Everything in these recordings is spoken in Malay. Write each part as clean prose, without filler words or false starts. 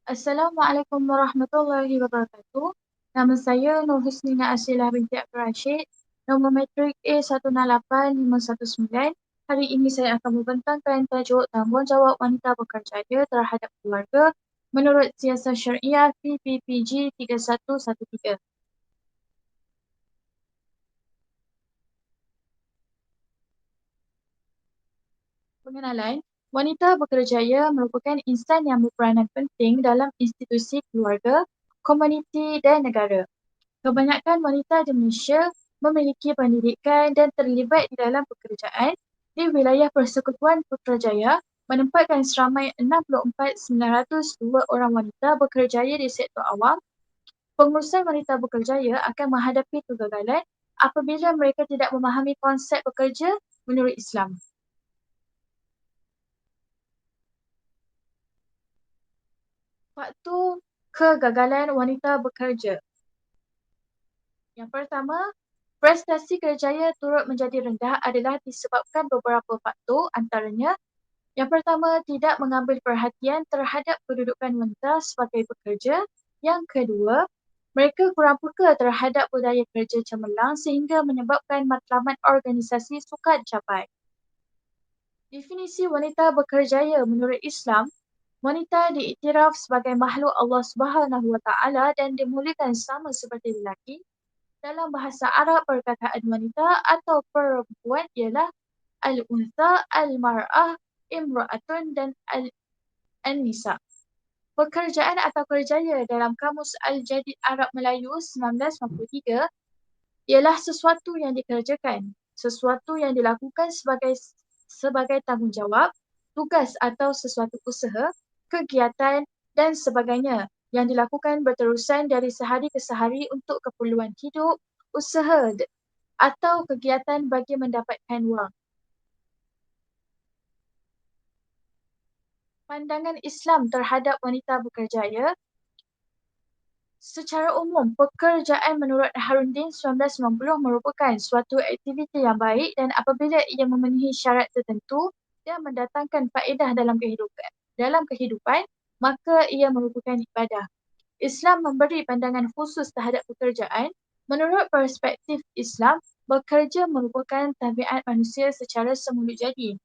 Assalamualaikum warahmatullahi wabarakatuh. Nama saya Nur Husnina Asilah binti Abdul Rashid. Nombor matrik A168-519. Hari ini saya akan membentangkan tajuk tanggungjawab wanita bekerjaya terhadap keluarga menurut Siasat Syariah PPPG 3113. Pengenalan, wanita bekerjaya merupakan insan yang berperanan penting dalam institusi keluarga, komuniti dan negara. Kebanyakan wanita di Malaysia memiliki pendidikan dan terlibat di dalam pekerjaan di wilayah Persekutuan Putrajaya menempatkan seramai 64,902 orang wanita bekerjaya di sektor awam. Pengurusan wanita bekerjaya akan menghadapi kegagalan apabila mereka tidak memahami konsep bekerja menurut Islam. Faktor kegagalan wanita bekerja. Yang pertama, prestasi kerjaya turut menjadi rendah adalah disebabkan beberapa faktor, antaranya yang pertama, tidak mengambil perhatian terhadap kedudukan wanita sebagai pekerja. Yang kedua, mereka kurang peka terhadap budaya kerja cemerlang sehingga menyebabkan matlamat organisasi sukar dicapai. Definisi wanita bekerjaya menurut Islam, wanita diiktiraf sebagai makhluk Allah Subhanahu Wa Taala dan dimuliakan sama seperti lelaki. Dalam bahasa Arab, perkataan wanita atau perempuan ialah al-untha, al-mar'ah, imra'atun dan an-nisa. Pekerjaan atau kerjaya dalam Kamus Al-Jadid Arab Melayu 1993 ialah sesuatu yang dikerjakan, sesuatu yang dilakukan sebagai tanggungjawab, tugas atau sesuatu usaha, kegiatan dan sebagainya yang dilakukan berterusan dari sehari ke sehari untuk keperluan hidup, usaha atau kegiatan bagi mendapatkan wang. Pandangan Islam terhadap wanita bekerjaya. Secara umum, pekerjaan menurut Harundin 1990 merupakan suatu aktiviti yang baik dan apabila ia memenuhi syarat tertentu dan mendatangkan faedah dalam kehidupan, maka ia merupakan ibadah. Islam memberi pandangan khusus terhadap pekerjaan. Menurut perspektif Islam, bekerja merupakan tabiat manusia secara semula jadi.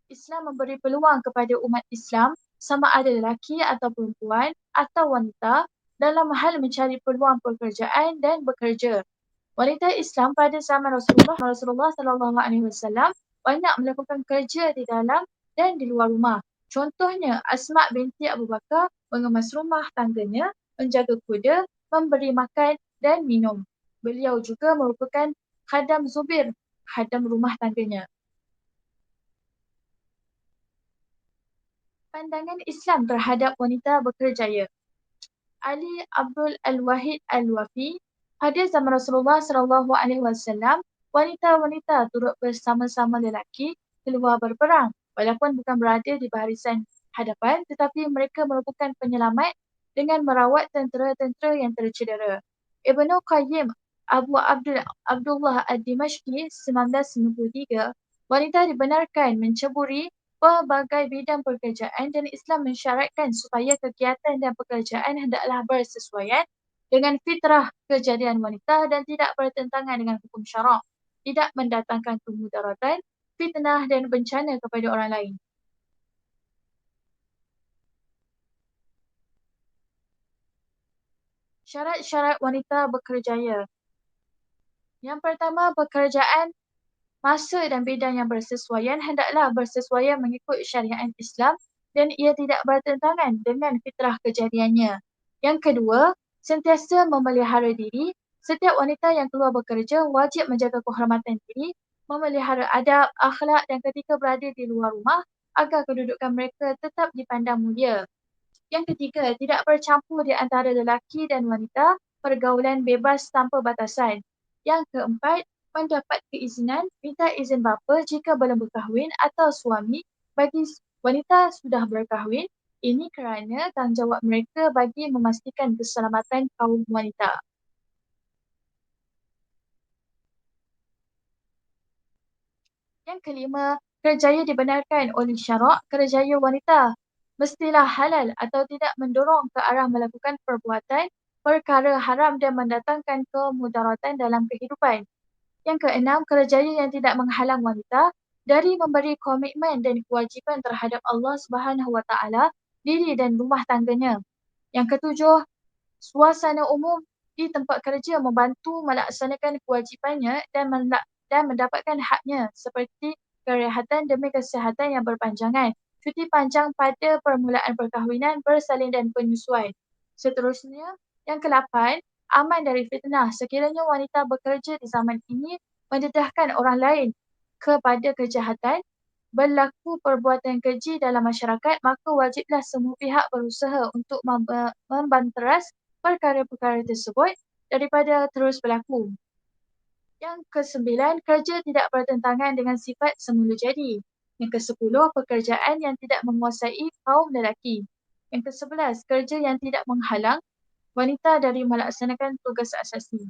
Islam memberi peluang kepada umat Islam sama ada lelaki atau perempuan atau wanita dalam hal mencari peluang pekerjaan dan bekerja. Wanita Islam pada zaman Rasulullah sallallahu alaihi wasallam banyak melakukan kerja di dalam dan di luar rumah. Contohnya, Asma binti Abu Bakar mengemas rumah tangganya, menjaga kuda, memberi makan dan minum. Beliau juga merupakan khadam Zubir, khadam rumah tangganya. Pandangan Islam terhadap wanita bekerjaya. Ali Abdul Al-Wahid Al-Wafi, pada zaman Rasulullah sallallahu alaihi wasallam, wanita-wanita turut bersama-sama lelaki keluar berperang walaupun bukan berada di barisan hadapan tetapi mereka merupakan penyelamat dengan merawat tentera-tentera yang tercedera. Ibnu Qayyim Abu Abdullah Ad-Dimashqi 1993, wanita dibenarkan menceburi pelbagai bidang pekerjaan dan Islam mensyaratkan supaya kegiatan dan pekerjaan hendaklah bersesuaian dengan fitrah kejadian wanita dan tidak bertentangan dengan hukum syarak, tidak mendatangkan kemudaratan, fitnah dan bencana kepada orang lain. Syarat-syarat wanita bekerjaya. Yang pertama, pekerjaan, masa dan bidang yang bersesuaian hendaklah bersesuaian mengikut syariat Islam dan ia tidak bertentangan dengan fitrah kejadiannya. Yang kedua, sentiasa memelihara diri. Setiap wanita yang keluar bekerja wajib menjaga kehormatan diri, memelihara adab, akhlak dan ketika berada di luar rumah agar kedudukan mereka tetap dipandang mulia. Yang ketiga, tidak bercampur di antara lelaki dan wanita, pergaulan bebas tanpa batasan. Yang keempat, mendapat keizinan, minta izin bapa jika belum berkahwin atau suami bagi wanita sudah berkahwin. Ini kerana tanggungjawab mereka bagi memastikan keselamatan kaum wanita. Yang kelima, kerjaya dibenarkan oleh syarak kerjaya wanita mestilah halal atau tidak mendorong ke arah melakukan perkara haram dan mendatangkan kemudaratan dalam kehidupan. Yang keenam, kerjaya yang tidak menghalang wanita dari memberi komitmen dan kewajipan terhadap Allah Subhanahu Wa Taala, diri dan rumah tangganya. Yang ketujuh, suasana umum di tempat kerja membantu melaksanakan kewajipannya dan mendapatkan haknya seperti kerehatan demi kesihatan yang berpanjangan, cuti panjang pada permulaan perkahwinan, bersalin dan penyusuan. Seterusnya, yang ke-8, aman dari fitnah. Sekiranya wanita bekerja di zaman ini mendedahkan orang lain kepada kejahatan, berlaku perbuatan keji dalam masyarakat, maka wajiblah semua pihak berusaha untuk membanteras perkara-perkara tersebut daripada terus berlaku. Yang ke-9, kerja tidak bertentangan dengan sifat semula jadi. Yang ke-10, pekerjaan yang tidak menguasai kaum lelaki. Yang ke-11, kerja yang tidak menghalang wanita dari melaksanakan tugas asasi.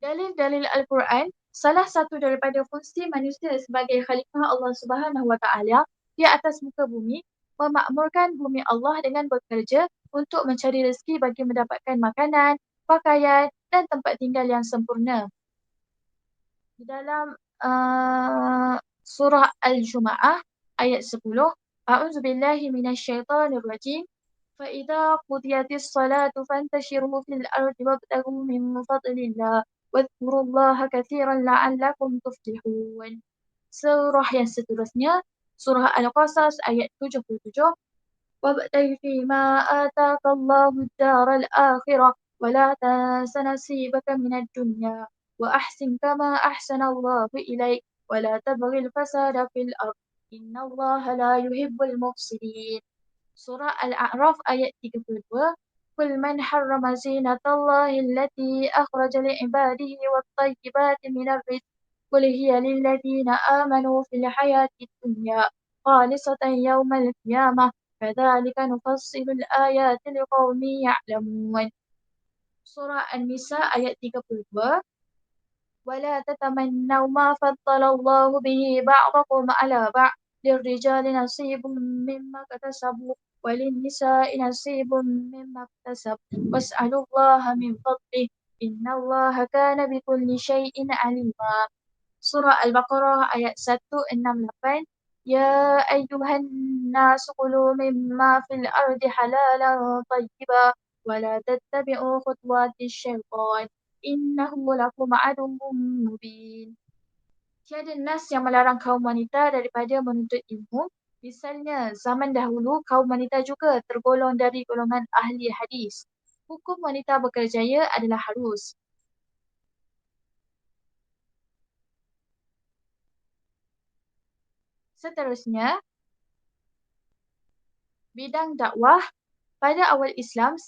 Dalil-dalil Al-Quran, salah satu daripada fungsi manusia sebagai khalifah Allah Subhanahu Wa Taala di atas muka bumi, memakmurkan bumi Allah dengan bekerja untuk mencari rezeki bagi mendapatkan makanan, pakaian dan tempat tinggal yang sempurna. Di dalam surah Al-Jumu'ah ayat 10, A'udzu billahi minasyaitonir rajim. فإذا قضيت الصلاة فانتشروا في الأرض وابتغوا من فضل الله واذكروا الله كثيرا لعلكم تفلحون. Surah yang seterusnya, surah Al-Qasas ayat 77. وابتغ فيما آتاك الله الدار الآخرة ولا تنس نصيبك من الدنيا وأحسن كما أحسن الله إليك ولا تبغ الفساد في الأرض إن الله لا يحب المفسدين. Surah Al-A'raf ayat 32. قل من حرم زينة الله التي أخرج لعباده والطيبات من الرزق قل هي للذين آمنوا في الحياة الدنيا خالصة يوم القيامة كذلك نفصل الآيات لقوم يعلمون. Surah An-Nisa ayat 32. ولا تتمنوا ما فضل الله به بعضكم على بعض للرجال نصيب مما اكتسبوا وللنساء نصيب مما اكتسب واسألوا الله من فضله إن الله كان بكل شيء عليما. Surah Al-Baqarah ayat 168. يا أيها الناس كلوا مما في الأرض حلالا طيبا ولا تتبعوا خطوات الشيطان إنه لكم عدو مبين. Tiada nas yang melarang kaum wanita daripada menuntut ilmu. Misalnya, zaman dahulu kaum wanita juga tergolong dari golongan ahli hadis. Hukum wanita bekerjaya adalah harus. Seterusnya, bidang dakwah. Pada awal Islam,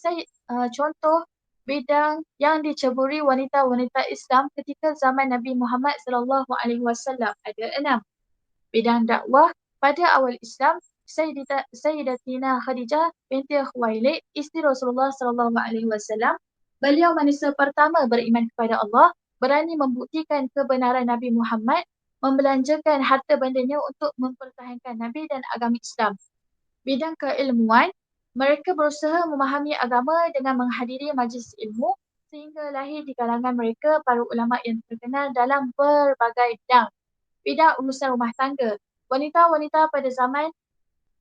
contoh bidang yang diceburi wanita-wanita Islam ketika zaman Nabi Muhammad SAW ada 6. Bidang dakwah pada awal Islam, Sayyidatina Khadijah binti Khuwailid, isteri Rasulullah SAW, beliau manusia pertama beriman kepada Allah, berani membuktikan kebenaran Nabi Muhammad, membelanjakan harta bandanya untuk mempertahankan Nabi dan agama Islam. Bidang keilmuan, mereka berusaha memahami agama dengan menghadiri majlis ilmu sehingga lahir di kalangan mereka para ulama yang terkenal dalam berbagai bidang. Bidang urusan rumah tangga, wanita-wanita pada zaman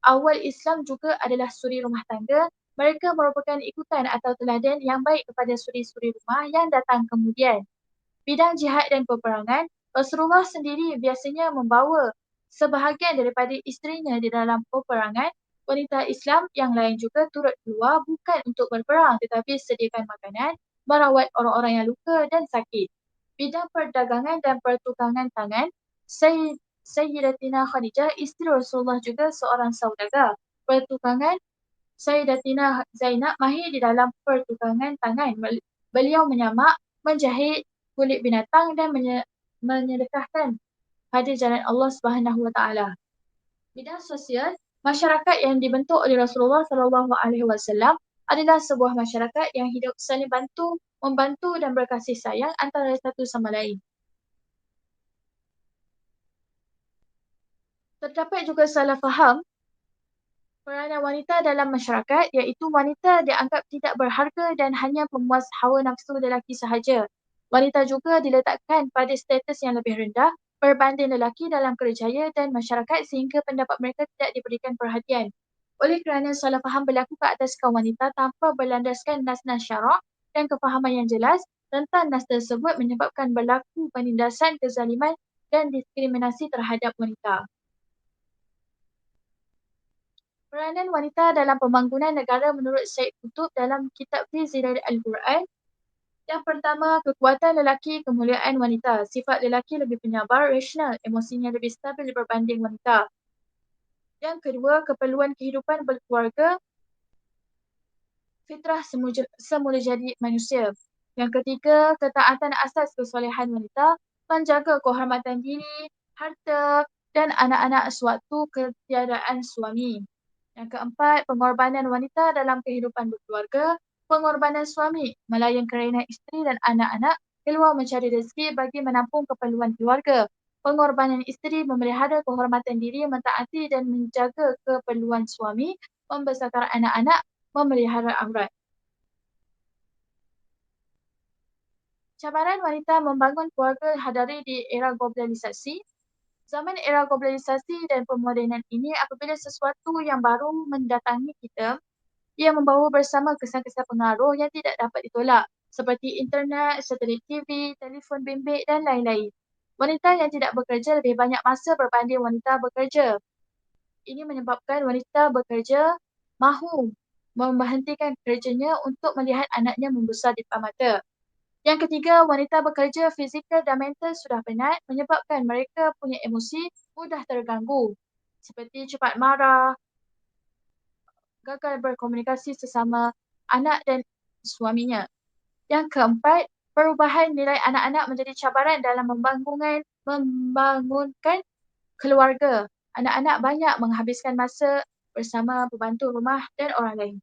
awal Islam juga adalah suri rumah tangga. Mereka merupakan ikutan atau teladan yang baik kepada suri-suri rumah yang datang kemudian. Bidang jihad dan peperangan, Rasulullah sendiri biasanya membawa sebahagian daripada isterinya di dalam peperangan. Wanita Islam yang lain juga turut keluar bukan untuk berperang tetapi sediakan makanan, merawat orang-orang yang luka dan sakit. Bidang perdagangan dan pertukangan tangan, Sayyidatina Khadijah, isteri Rasulullah juga seorang saudagar. Pertukangan, Sayyidatina Zainab mahir di dalam pertukangan tangan. Beliau menyamak, menjahit kulit binatang dan menyedekahkan pada jalan Allah Subhanahu Wa Taala. Bidang sosial, masyarakat yang dibentuk oleh Rasulullah SAW adalah sebuah masyarakat yang hidup saling membantu dan berkasih sayang antara satu sama lain. Terdapat juga salah faham peranan wanita dalam masyarakat, iaitu wanita dianggap tidak berharga dan hanya pemuas hawa nafsu lelaki sahaja. Wanita juga diletakkan pada status yang lebih rendah berbanding lelaki dalam kerjaya dan masyarakat sehingga pendapat mereka tidak diberikan perhatian. Oleh kerana salah faham berlaku ke atas kaum wanita tanpa berlandaskan nas-nas syarak dan kefahaman yang jelas, tentang nas tersebut menyebabkan berlaku penindasan, kezaliman dan diskriminasi terhadap wanita. Peranan wanita dalam pembangunan negara menurut Syed Qutb dalam kitab Fi Zilal Al-Quran. Yang pertama, kekuatan lelaki, kemuliaan wanita. Sifat lelaki lebih penyabar, rasional, emosinya lebih stabil berbanding wanita. Yang kedua, keperluan kehidupan berkeluarga, fitrah semula jadi manusia. Yang ketiga, ketaatan asas kesolehan wanita, menjaga kehormatan diri, harta dan anak-anak sewaktu ketiadaan suami. Yang keempat, pengorbanan wanita dalam kehidupan berkeluarga, pengorbanan suami melayan kerana isteri dan anak-anak keluar mencari rezeki bagi menampung keperluan keluarga. Pengorbanan isteri memelihara kehormatan diri, mentaati dan menjaga keperluan suami, membesarkan anak-anak, memelihara aurat. Cabaran wanita membangun keluarga hadari di era globalisasi. Zaman era globalisasi dan pemodenan ini, apabila sesuatu yang baru mendatangi kita, ia membawa bersama kesan-kesan pengaruh yang tidak dapat ditolak, seperti internet, satelit TV, telefon bimbit dan lain-lain. Wanita yang tidak bekerja lebih banyak masa berbanding wanita bekerja. Ini menyebabkan wanita bekerja mahu memberhentikan kerjanya untuk melihat anaknya membesar di depan mata. Yang ketiga, wanita bekerja fizikal dan mental sudah penat menyebabkan mereka punya emosi mudah terganggu, seperti cepat marah, gagal berkomunikasi sesama anak dan suaminya. Yang keempat, perubahan nilai anak-anak menjadi cabaran dalam membangunkan keluarga. Anak-anak banyak menghabiskan masa bersama pembantu rumah dan orang lain.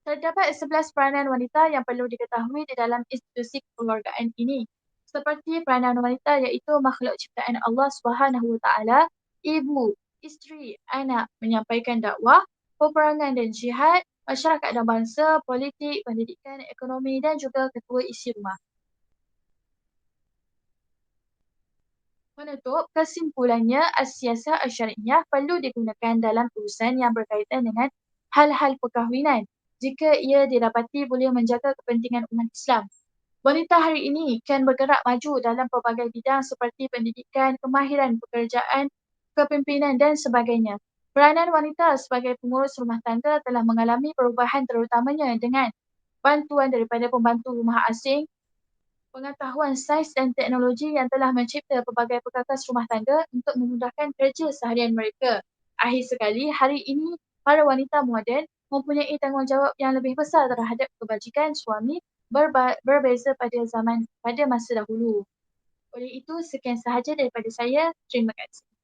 Terdapat 11 peranan wanita yang perlu diketahui di dalam institusi kekeluargaan ini. Seperti peranan wanita iaitu makhluk ciptaan Allah Subhanahu Wa Taala, ibu, isteri, anak, menyampaikan dakwah, peperangan dan jihad, masyarakat dan bangsa, politik, pendidikan, ekonomi dan juga ketua isi rumah. Menutup, kesimpulannya, as-siasah asy-syariah perlu digunakan dalam urusan yang berkaitan dengan hal-hal perkahwinan jika ia didapati boleh menjaga kepentingan umat Islam. Wanita hari ini kan bergerak maju dalam pelbagai bidang seperti pendidikan, kemahiran pekerjaan, kepimpinan dan sebagainya. Peranan wanita sebagai pengurus rumah tangga telah mengalami perubahan terutamanya dengan bantuan daripada pembantu rumah asing, pengetahuan sains dan teknologi yang telah mencipta pelbagai perkakas rumah tangga untuk memudahkan kerja seharian mereka. Akhir sekali, hari ini para wanita moden mempunyai tanggungjawab yang lebih besar terhadap kebajikan suami berbeza pada masa dahulu. Oleh itu, sekian sahaja daripada saya. Terima kasih.